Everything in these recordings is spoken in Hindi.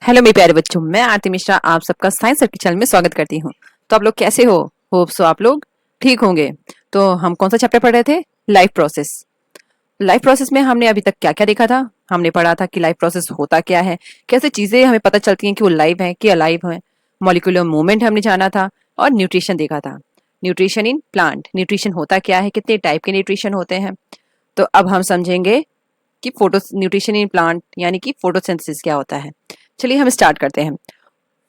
हेलो मेरे प्यारे बच्चों, मैं आरती मिश्रा आप सबका साइंस सर के चैनल में स्वागत करती हूँ। तो आप लोग कैसे हो? होप सो आप लोग ठीक होंगे। तो हम कौन सा चैप्टर पढ़ रहे थे? Life process. लाइफ प्रोसेस में हमने अभी तक क्या क्या देखा था? हमने पढ़ा था कि लाइफ प्रोसेस होता क्या है, कैसे चीजें हमें पता चलती हैं कि वो लाइव है कि अलाइव है। मॉलिक्यूलर मूवमेंट हमने जाना था और न्यूट्रिशन देखा था। न्यूट्रिशन इन प्लांट, न्यूट्रिशन होता क्या है, कितने टाइप के न्यूट्रिशन होते हैं। तो अब हम समझेंगे कि फोटो न्यूट्रिशन इन प्लांट यानी कि फोटोसिंथेसिस क्या होता है। चलिए हम स्टार्ट करते हैं।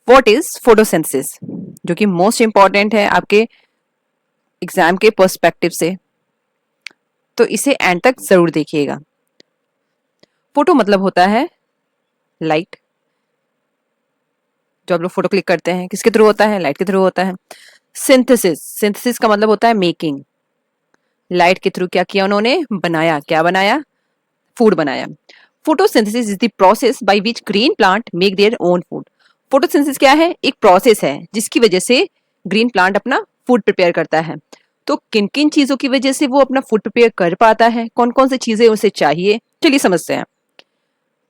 व्हाट इज फोटोसिंथेसिस, जो कि मोस्ट इंपॉर्टेंट है आपके एग्जाम के पर्सपेक्टिव से, तो इसे एंड तक जरूर देखिएगा। फोटो मतलब होता है लाइट। जो आप लोग फोटो क्लिक करते हैं किसके थ्रू होता है? लाइट के थ्रू होता है। सिंथेसिस, सिंथेसिस का मतलब होता है मेकिंग। लाइट के थ्रू क्या किया उन्होंने? बनाया। क्या बनाया? फूड बनाया। Photosynthesis is the process by which green plant make their own food. Photosynthesis क्या है? एक प्रोसेस है जिसकी वजह से ग्रीन प्लांट अपना फूड प्रिपेयर करता है। तो किन किन चीजों की वजह से वो अपना फूड प्रिपेयर कर पाता है, कौन कौन सी चीजें उसे चाहिए, चलिए समझते हैं।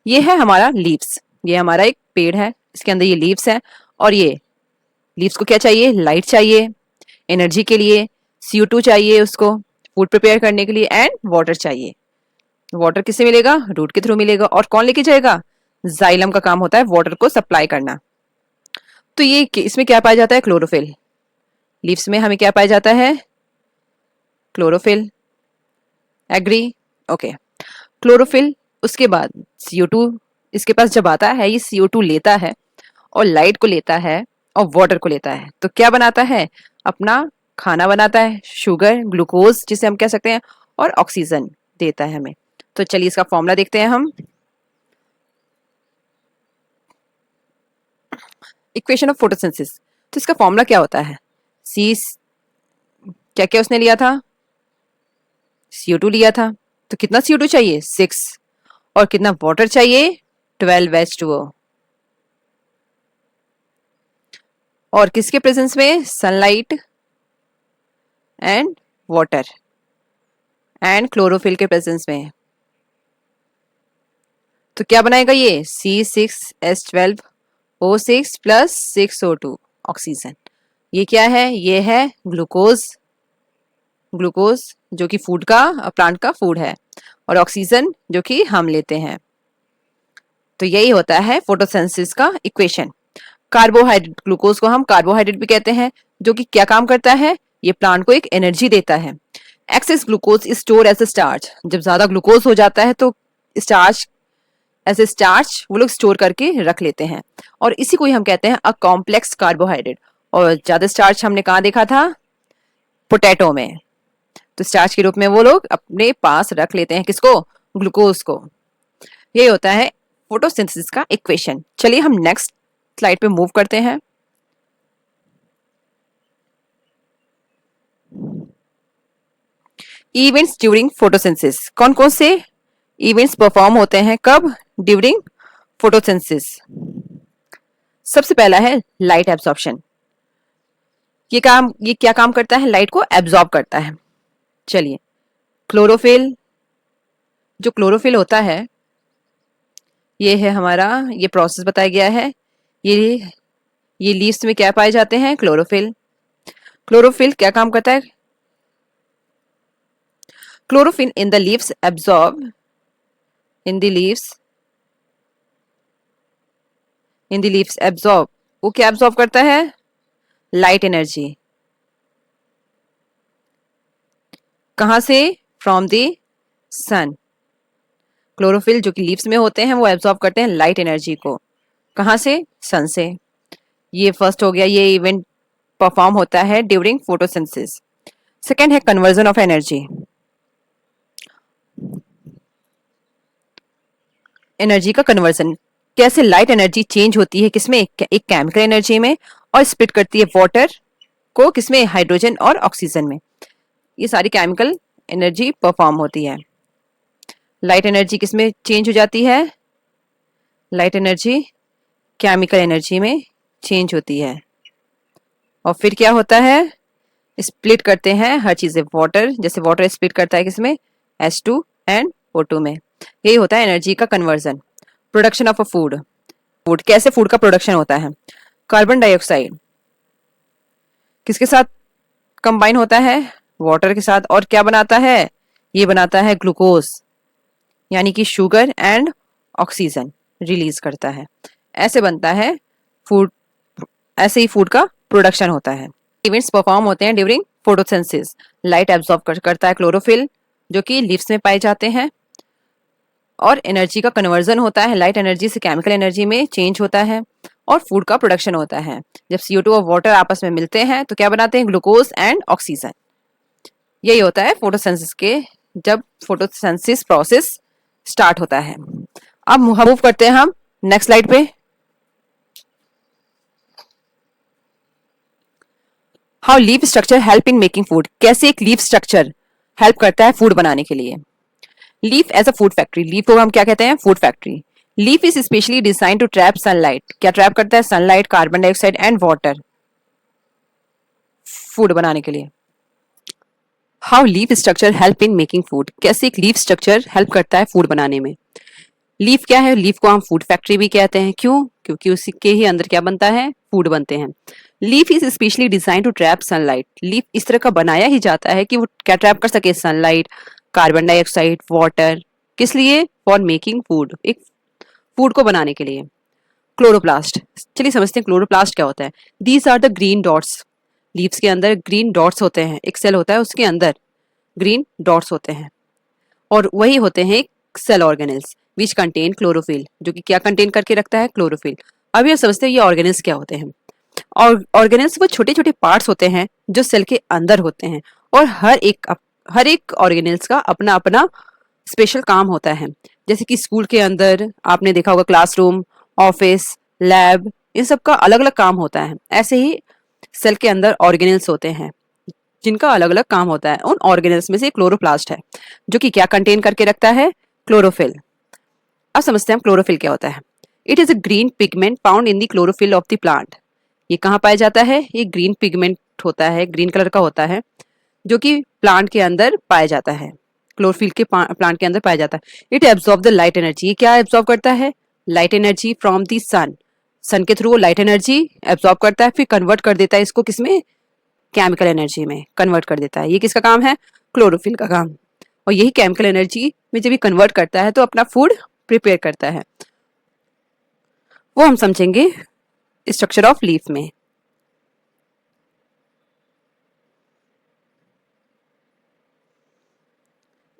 ये है हमारा लीव्स, ये हमारा एक पेड़ है, इसके अंदर ये लीव्स है। और ये लीव्स को क्या चाहिए? लाइट चाहिए एनर्जी के लिए, CO2 चाहिए उसको फूड प्रिपेयर करने के लिए, एंड वाटर चाहिए। वाटर किससे मिलेगा? रूट के थ्रू मिलेगा। और कौन लेके जाएगा? जाइलम का काम होता है वाटर को सप्लाई करना। तो ये इसमें क्या पाया जाता है? क्लोरोफिल। लीव्स में हमें क्या पाया जाता है? क्लोरोफिल। एग्री? ओके। क्लोरोफिल, उसके बाद CO2 इसके पास जब आता है, ये CO2 लेता है और लाइट को लेता है और वाटर को लेता है, तो क्या बनाता है? अपना खाना बनाता है, शुगर, ग्लूकोज जिसे हम कह सकते हैं, और ऑक्सीजन देता है हमें। तो चलिए इसका फॉर्मूला देखते हैं हम। इक्वेशन ऑफ फोटोसिंथेसिस, तो इसका फॉर्मूला क्या होता है? सी, क्या क्या उसने लिया था? CO2 लिया था। तो कितना CO2 चाहिए? 6। और कितना वाटर चाहिए? 12H2O। और किसके प्रेजेंस में? Sunlight and water and chlorophyll के प्रेजेंस में। तो क्या बनाएगा ये? C6H12O6 plus 6O2 oxygen. ये क्या है? ये है ग्लूकोज। ग्लूकोज जो कि फूड का, प्लांट का फूड है, और ऑक्सीजन जो कि हम लेते हैं। तो यही होता है फोटोसिंथेसिस का इक्वेशन। कार्बोहाइड्रेट, ग्लूकोज को हम कार्बोहाइड्रेट भी कहते हैं, जो कि क्या काम करता है? ये प्लांट को एक एनर्जी देता है। Excess glucose is store as a starch, जब ज्यादा ग्लूकोज हो जाता है तो स्टार्च, एज ए स्टार्च वो लोग स्टोर करके रख लेते हैं, और इसी को ही हम कहते हैं अ कॉम्प्लेक्स कार्बोहाइड्रेट। और ज्यादा स्टार्च हमने कहाँ देखा था? पोटैटो में। तो स्टार्च के रूप में वो लोग अपने पास रख लेते हैं किसको? ग्लूकोज को। यही होता है फोटोसिंथेसिस का इक्वेशन। चलिए हम नेक्स्ट स्लाइड पे मूव करते हैं। इवेंट्स ड्यूरिंग फोटोसिंथेसिस, कौन कौन से इवेंट्स परफॉर्म होते हैं कब? During photosynthesis. सबसे पहला है लाइट एब्जॉर्प्शन। ये क्या काम करता है? लाइट को एब्जॉर्ब करता है। चलिए, क्लोरोफिल, जो क्लोरोफिल होता है ये है हमारा, ये प्रोसेस बताया गया है। ये ये लीव्स में क्या पाए जाते हैं? क्लोरोफिल। क्लोरोफिल क्या काम करता है? Chlorophyll in the leaves absorb, in the leaves, in the leaves absorb, वो क्या एब्जॉर्ब करता है? Light energy. कहां से? From the sun. क्लोरोफिल जो कि लीव्स में होते हैं वो एब्जॉर्ब करते हैं लाइट एनर्जी को। कहां से? सन से। ये फर्स्ट हो गया, ये इवेंट परफॉर्म होता है ड्यूरिंग फोटोसिंथेसिस। सेकेंड है कन्वर्जन ऑफ एनर्जी। एनर्जी का कन्वर्जन, कैसे लाइट एनर्जी चेंज होती है किसमें? एक केमिकल एनर्जी में, और स्प्लिट करती है वाटर को किसमें? हाइड्रोजन और ऑक्सीजन में। ये सारी केमिकल एनर्जी परफॉर्म होती है। लाइट एनर्जी किसमें चेंज हो जाती है? लाइट एनर्जी केमिकल एनर्जी में चेंज होती है। और फिर क्या होता है? स्प्लिट करते हैं हर चीजें, वाटर जैसे वाटर स्प्लिट करता है किसमें? H2 एंड O2 में। यही होता है एनर्जी का conversion. Production of a food, food, कैसे फूड का प्रोडक्शन होता है। कार्बन डाइऑक्साइड किसके साथ कंबाइन होता है, वाटर के साथ, और क्या बनाता है, ये बनाता है ग्लूकोज, यानी कि शुगर एंड ऑक्सीजन रिलीज करता है, ऐसे बनता है फूड, ऐसे ही फूड का प्रोडक्शन होता है। इवेंट्स परफॉर्म होते हैं ड्यूरिंग फोटोसिंथेसिस। लाइट एब्जॉर्ब करता है क्लोरोफिल जो कि लीव्स में पाए जाते हैं, और एनर्जी का कन्वर्जन होता है, लाइट एनर्जी से केमिकल एनर्जी में चेंज होता है, और फूड का प्रोडक्शन होता है। जब CO2 और वाटर आपस में मिलते हैं तो क्या बनाते हैं, ग्लूकोज एंड ऑक्सीजन। यही होता है फोटोसिंथेसिस के, जब फोटोसिंथेसिस प्रोसेस स्टार्ट होता है। अब मूव करते हैं हम नेक्स्ट स्लाइड पे। How leaf structure help in making food, कैसे एक लीफ स्ट्रक्चर हेल्प करता है फूड बनाने के लिए। Leaf as a food factory, leaf को हम क्या कहते हैं, food factory. Leaf is specially design to trap sunlight, क्या ट्रैप करता है, sunlight, carbon dioxide and water, food बनाने के लिए। How leaf structure help in making food, कैसे एक लीफ स्ट्रक्चर हेल्प करता है फूड बनाने में। लीफ क्या है, लीफ को हम फूड फैक्ट्री भी कहते हैं, क्यों, क्योंकि उसके ही अंदर क्या बनता है, फूड बनते हैं। Leaf is specially design to trap sunlight, leaf इस तरह का बनाया ही जाता है कि वो क्या ट्रैप कर सके, सनलाइट, कार्बन डाइऑक्साइड, वाटर, किस लिए, फॉर मेकिंग फूड, एक फूड को बनाने के लिए। क्लोरोप्लास्ट, चलिए समझते हैं क्लोरोप्लास्ट क्या होता है। These are the green dots, leaves के अंदर ग्रीन डॉट्स होते हैं, एक सेल होता है उसके अंदर ग्रीन डॉट्स होते हैं, और वही होते हैं cell organelles which contain chlorophyll, जो कि क्या कंटेन करके रखता है, क्लोरोफिल। अब ये समझते हैं ये ऑर्गेनेल्स क्या होते हैं। और ऑर्गेनेल्स वो छोटे छोटे पार्ट्स होते हैं जो सेल के अंदर होते हैं, और हर एक ऑर्गेनेल्स का अपना अपना स्पेशल काम होता है। जैसे कि स्कूल के अंदर आपने देखा होगा क्लासरूम, ऑफिस, लैब, इन सब का अलग अलग काम होता है। ऐसे ही सेल के अंदर ऑर्गेनेल्स होते हैं जिनका अलग अलग काम होता है। उन ऑर्गेनेल्स में से क्लोरोप्लास्ट है जो कि क्या कंटेन करके रखता है, क्लोरोफिल। अब समझते हैं क्लोरोफिल क्या होता है। It is a green pigment found in the chlorophyll of the plant, ये कहाँ पाया जाता है, ये ग्रीन पिगमेंट होता है, ग्रीन कलर का होता है, जो कि प्लांट के अंदर पाया जाता है, क्लोरोफिल के प्लांट के अंदर पाया जाता है। It absorb the light energy, ये क्या एब्जॉर्ब करता है, लाइट एनर्जी फ्रॉम द सन, सन के थ्रू वो लाइट एनर्जी एब्जॉर्ब करता है, फिर कन्वर्ट कर देता है इसको किसमें, केमिकल एनर्जी में कन्वर्ट कर देता है। ये किसका काम है, क्लोरोफिल का काम। और यही केमिकल एनर्जी में जब ये कन्वर्ट करता है तो अपना फूड प्रिपेयर करता है, वो हम समझेंगे स्ट्रक्चर ऑफ लीफ में।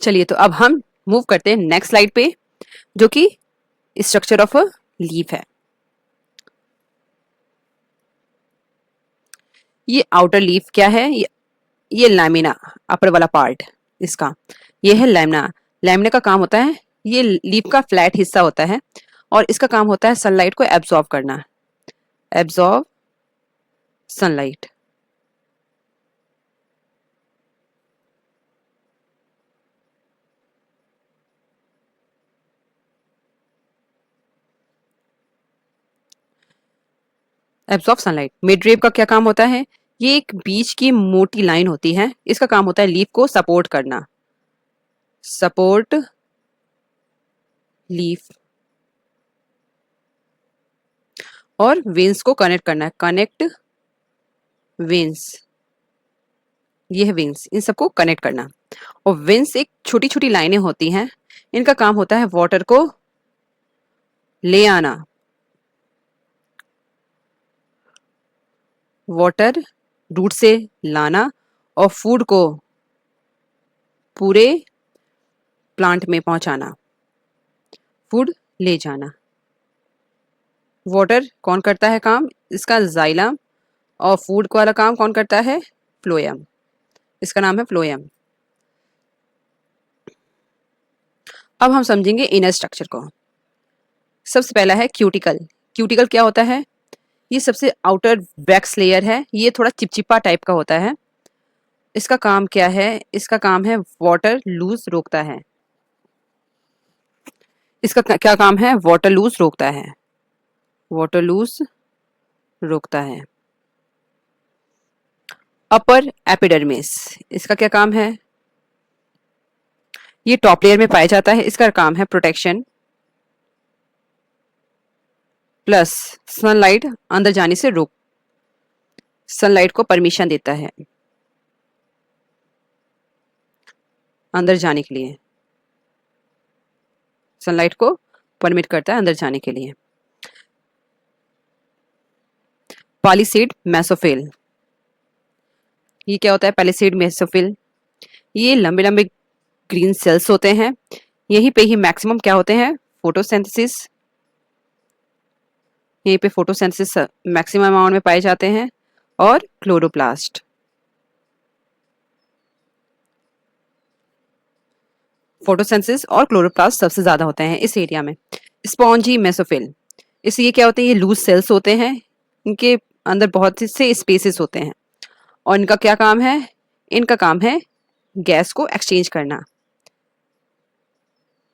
चलिए तो अब हम मूव करते हैं नेक्स्ट स्लाइड पे, जो कि स्ट्रक्चर ऑफ अ लीफ है। ये आउटर लीफ क्या है, ये लैमिना, अपर वाला पार्ट इसका, ये है लैमिना। लैमिना का काम होता है, ये लीफ का फ्लैट हिस्सा होता है, और इसका काम होता है सनलाइट को एब्जॉर्ब करना, absorb sunlight. Absorb sunlight. Mid drape का क्या काम होता है, ये एक बीच की मोटी लाइन होती है, इसका काम होता है लीफ को सपोर्ट करना, सपोर्ट लीफ, और वेन्स को कनेक्ट करना है, कनेक्ट वेन्स, ये है वेन्स, इन सबको कनेक्ट करना। और वेन्स एक छोटी छोटी लाइनें होती हैं, इनका काम होता है वाटर को ले आना, वाटर रूट से लाना, और फूड को पूरे प्लांट में पहुंचाना, फूड ले जाना। वाटर कौन करता है काम, इसका जाइलम, और फूड को वाला काम कौन करता है, फ्लोएम, इसका नाम है फ्लोएम। अब हम समझेंगे इनर स्ट्रक्चर को। सबसे पहला है क्यूटिकल। क्यूटिकल क्या होता है, ये सबसे आउटर वैक्स लेयर है, ये थोड़ा चिपचिपा टाइप का होता है। इसका काम क्या है, इसका काम है वाटर लूज रोकता है, इसका क्या काम है, वाटर लूज रोकता है, वाटर लूज रोकता है। अपर एपिडर्मिस, इसका क्या काम है, ये टॉप लेयर में पाया जाता है, इसका काम है प्रोटेक्शन, प्लस सनलाइट अंदर जाने से रोक, सनलाइट को परमिशन देता है अंदर जाने के लिए, सनलाइट को परमिट करता है अंदर जाने के लिए। पॉलीसेड मेसोफिल, ये क्या होता है? पॉलीसेड मेसोफिल, ये लंबे लंबे ग्रीन सेल्स होते हैं, यहीं पे ही मैक्सिमम क्या होते हैं? फोटोसिंथेसिस, यहीं पे फोटोसिंथेसिस मैक्सिमम अमाउंट में पाए जाते हैं। और क्लोरोप्लास्ट, फोटोसिंथेसिस और क्लोरोप्लास्ट सबसे ज्यादा होते हैं इस एरिया में। स्पॉन्जी मेसोफिल, इसलिए ये क्या होते हैं? ये लूज सेल्स होते हैं, इनके अंदर बहुत से स्पेसेस होते हैं और इनका क्या काम है? इनका काम है गैस को एक्सचेंज करना,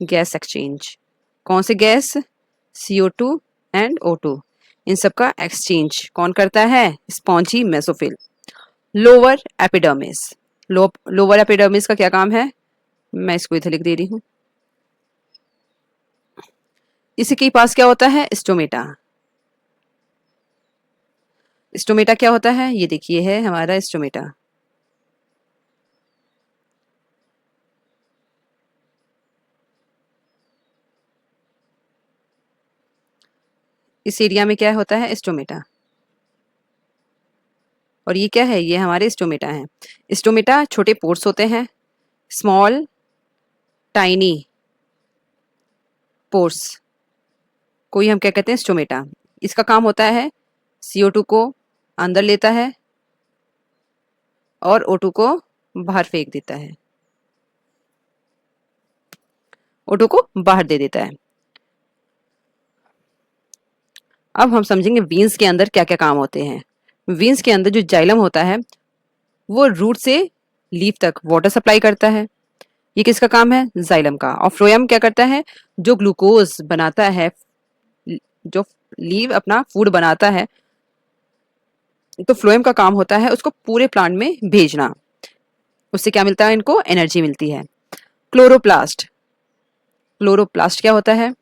गैस एक्सचेंज। कौन से गैस? CO2 एंड O2, इन सब का एक्सचेंज कौन करता है? Spongy mesophyll. Lower epidermis, lower epidermis का क्या काम है? मैं इसको इधर लिख दे रही हूँ। इसी के पास क्या होता है? स्टोमेटा। स्टोमेटा क्या होता है? ये देखिए है हमारा स्टोमेटा। इस एरिया में क्या होता है? स्टोमेटा। और ये क्या है? ये हमारे स्टोमेटा हैं। स्टोमेटा छोटे पोर्स होते हैं, स्मॉल टाइनी पोर्स को ही हम क्या कहते हैं? स्टोमेटा। इसका काम होता है CO2 को अंदर लेता है और O2 को बाहर फेंक देता है, O2 को बाहर दे देता है। अब हम समझेंगे वीन्स के अंदर क्या क्या काम होते हैं। वीन्स के अंदर जो जाइलम होता है वो रूट से लीफ तक वाटर सप्लाई करता है, ये किसका काम है? जाइलम का। और फ्लोएम क्या करता है? जो ग्लूकोज बनाता है, जो लीव अपना फूड बनाता है, तो फ्लोएम का काम होता है उसको पूरे प्लांट में भेजना, उससे क्या मिलता है? इनको एनर्जी मिलती है। क्लोरोप्लास्ट, क्लोरोप्लास्ट क्या होता है?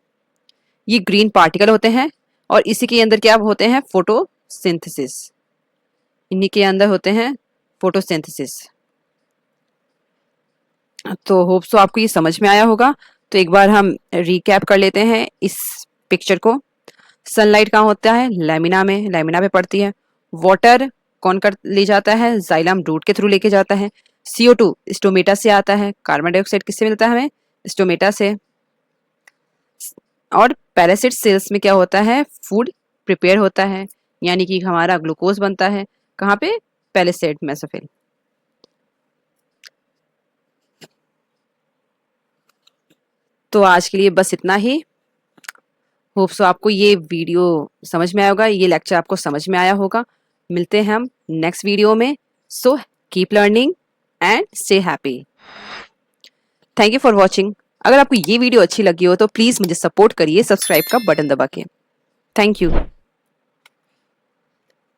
ये ग्रीन पार्टिकल होते हैं और इसी के अंदर क्या होते हैं? फोटोसिंथेसिस, इन्हीं के अंदर होते हैं फोटोसिंथेसिस। तो होप सो आपको ये समझ में आया होगा। तो एक बार हम रिकैप कर लेते हैं इस पिक्चर को। सनलाइट कहाँ होता है? लैमिना में, लैमिना पे पड़ती है। वाटर कौन कर ले जाता है? जाइलम रूट के थ्रू लेके जाता है। CO2 स्टोमेटा से आता है। कार्बन डाइऑक्साइड किससे मिलता है हमें? स्टोमेटा से। और पैरासिट सेल्स में क्या होता है? फूड प्रिपेयर होता है, यानी कि हमारा ग्लूकोज बनता है। कहाँ पे? Parachute mesophyll. तो आज के लिए बस इतना ही। होप सो आपको ये वीडियो समझ में आया होगा, ये लेक्चर आपको समझ में आया होगा। मिलते हैं हम नेक्स्ट वीडियो में। So keep learning and stay happy. Thank you for watching. अगर आपको ये वीडियो अच्छी लगी हो तो प्लीज़ मुझे सपोर्ट करिए सब्सक्राइब का बटन दबा के। Thank you.